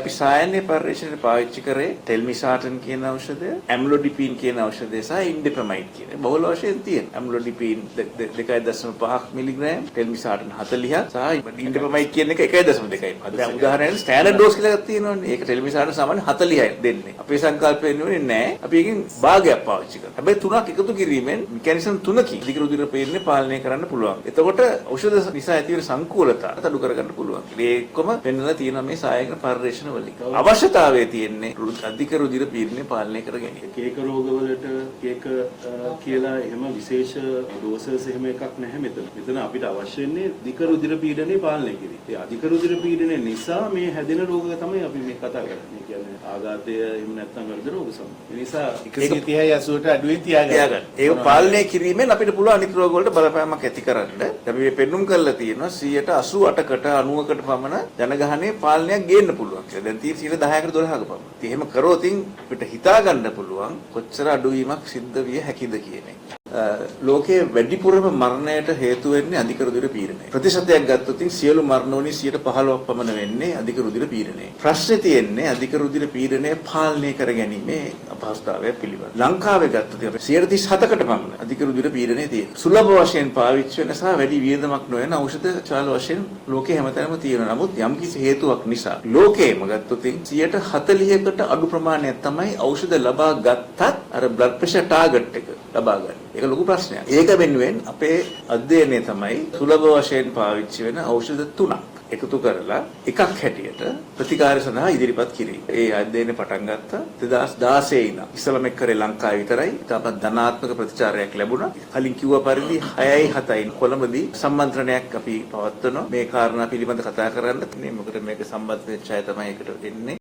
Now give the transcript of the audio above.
අපි සායනීය පරිශ්‍රණයට පාවිච්චි කරේ ටෙල්මිසාටන් කියන ඖෂධය, ඇම්ලොඩිපීන් කියන ඖෂධය සහ ඉන්ඩිප්‍රොමයිඩ් කියන. බහුල වශයෙන් තියෙන. ඇම්ලොඩිපීන් 2.5 මිලිග්‍රෑම්, ටෙල්මිසාටන් 40ක් සහ ඉන්ඩිප්‍රොමයිඩ් කියන එක 1.2යි. දැන් උදාහරණයක් ස්ටෑන්ඩඩ් ඩෝස් කියලා එකක් තියෙනවනේ. ඒක ටෙල්මිසාටන් සාමාන්‍ය 40යි දෙන්නේ. අපේ සංකල්පය වෙන්නේ නැහැ. අපි එකෙන් භාගයක් පාවිච්චි කරනවා. හැබැයි තුනක් එකතු කිරීමෙන් මෙකැනිසම් තුනකින් අධික රුධිර පීඩනය පාලනය කරන්න පුළුවන්. එතකොට ඖෂධ නිසා ඇතිවන සංකූලතා අඩු කරගන්න පුළුවන්. ඒකම පෙන්වලා තියෙනවා මේ සායනික පරිශ්‍රණ වලින්. අවශ්‍යතාවය තියෙන්නේ අධික රුධිර පීඩනය පාලනය කර ගැනීම. කේක රෝගවලට කේක කියලා එහෙම විශේෂ ඩෝසස් එහෙම එකක් නැහැ මෙතන. මෙතන අපිට අවශ්‍ය වෙන්නේ අධික රුධිර පීඩනය පාලනය කිරීම. ඒ අධික රුධිර පීඩනය නිසා මේ හැදෙන රෝග තමයි අපි මේ කතා කරන්නේ. කියන්නේ ආඝාතය එහෙම නැත්නම් හෘද රෝග සම. ඒ නිසා 130යි 80ට අඩුවෙන් තියාගන්න. ඒක පාලනය කිරීමෙන් අපිට පුළුවන් අනිත් රෝග වලට බලපෑමක් ඇති කරන්න. අපි මේ පෙන්눔 කරලා තියෙනවා 88කට 90කට පමණ ජනගහනයේ පාලනයක් ගේන්න පුළුවන් කියලා. දැන් තියෙන 10කට 12ක පමණ. ඉතින් එහෙම කරොත් අපිට හිතා ගන්න පුළුවන් කොච්චර අඩුවීමක් සිද්ධ විය හැකිද කියන එක. ලෝකයේ වැඩිපුරම මරණයට හේතු වෙන්නේ අධික රුධිර පීඩනය. ප්‍රතිශතයක් ගත්තොත් සියලු මරණ වලින් 15% පමණ වෙන්නේ අධික රුධිර පීඩනය. ප්‍රශ්නේ තියෙන්නේ අධික රුධිර පීඩනය පාලනය කර ගැනීමේ අපහසුතාවය පිළිබඳ. ලංකාවේ ගත්තොත් අපි 37කට පමණ අධික රුධිර පීඩනය තියෙනවා. සුලභ වශයෙන් පාවිච්චි වෙන සහ වැඩි වියදමක් නොවන ඖෂධ චාල වශයෙන් ලෝකේ හැමතැනම තියෙනවා. නමුත් යම්කිසි හේතුවක් නිසා ලෝකේම ගත්තොත් 140කට අඩු ප්‍රමාණයක් තමයි ඖෂධ ලබා ගත්තත් අර බ්ලඩ් ප්‍රෙෂර් ටාගට් එක ලබා ගන්න. ඒක ලොකු ප්‍රශ්නයක්. ඒක වෙනුවෙන් අපේ අධ්‍යයනය තමයි සුලභ වශයෙන් පාවිච්චි වෙන ඖෂධ 3ක් එකතු කරලා එකක් හැටියට ප්‍රතිකාර සඳහා ඉදිරිපත් කිරීම. ඒ අධ්‍යයනය පටන් ගත්තා 2016 ඉඳන්. ඉස්සලම එක් කරේ ලංකාවේ විතරයි. තාපත් ධනාත්මක ප්‍රතිචාරයක් ලැබුණා. කලින් කිව්වා පරිදි 6යි 7යි කොළඹදී සම්මන්ත්‍රණයක් අපි පවත්වනවා. මේ කාරණා පිළිබඳ කතා කරන්න. මොකද මේක සම්බන්ධ වෙච්ච අය තමයි එකට එන්නේ.